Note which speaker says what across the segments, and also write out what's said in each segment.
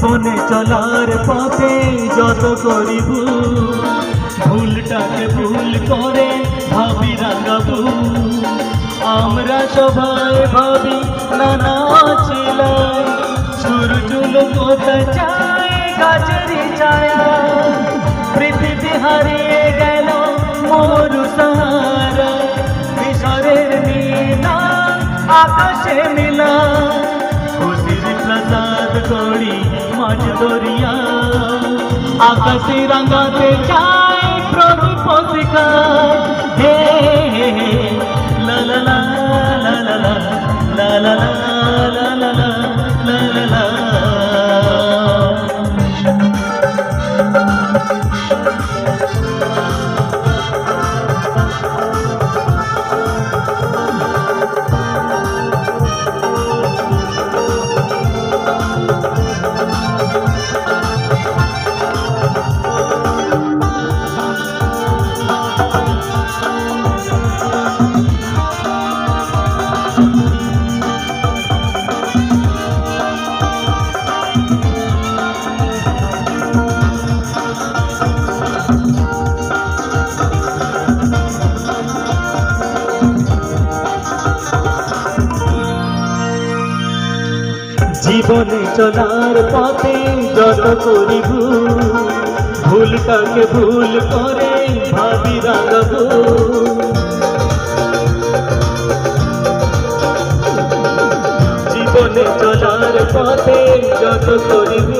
Speaker 1: জীবনে চলার পথে যত করিব ভুলটাকে ভুল করে ভাবি রাঙাবো আমরা সবাই ভাবি নানা ছিলাই সূর্য লোকতা চায় গাছেরই ছায়া পৃথিবী হারিয়ে গেল মরু সাহারা মিশরের মিনা আকাশে মিলা খুশির প্রসাদ করি মাঝ দরিয়া আকাশে রাঙাতে চায় প্রদীপ শিখা হে লা লা লা লা লা লা লা লা লা লা লা লা লা। জীবনে চলার পথে যত করিব ভুলটাকে ভুল করে ভাবি রাঙাবো জীবনে চলার পথে যত করিব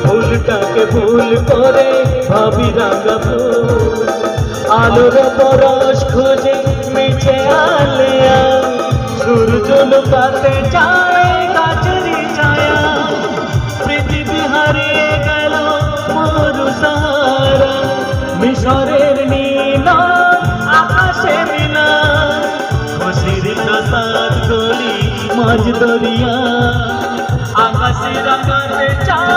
Speaker 1: ভুলটাকে ভুল করে ভাবি রাঙাবো আলোর পরশ খোঁজে মিছে আলেয়া সূর্য লুকাতে চায় গাছেরই ছায়া পৃথিবী হারিয়ে গেল মরু সাহারা মিশরের নীলা আকাশে মিলা খুশির প্রসাদ করি মাঝ দরিয়া আকাশে রাঙাতে চায়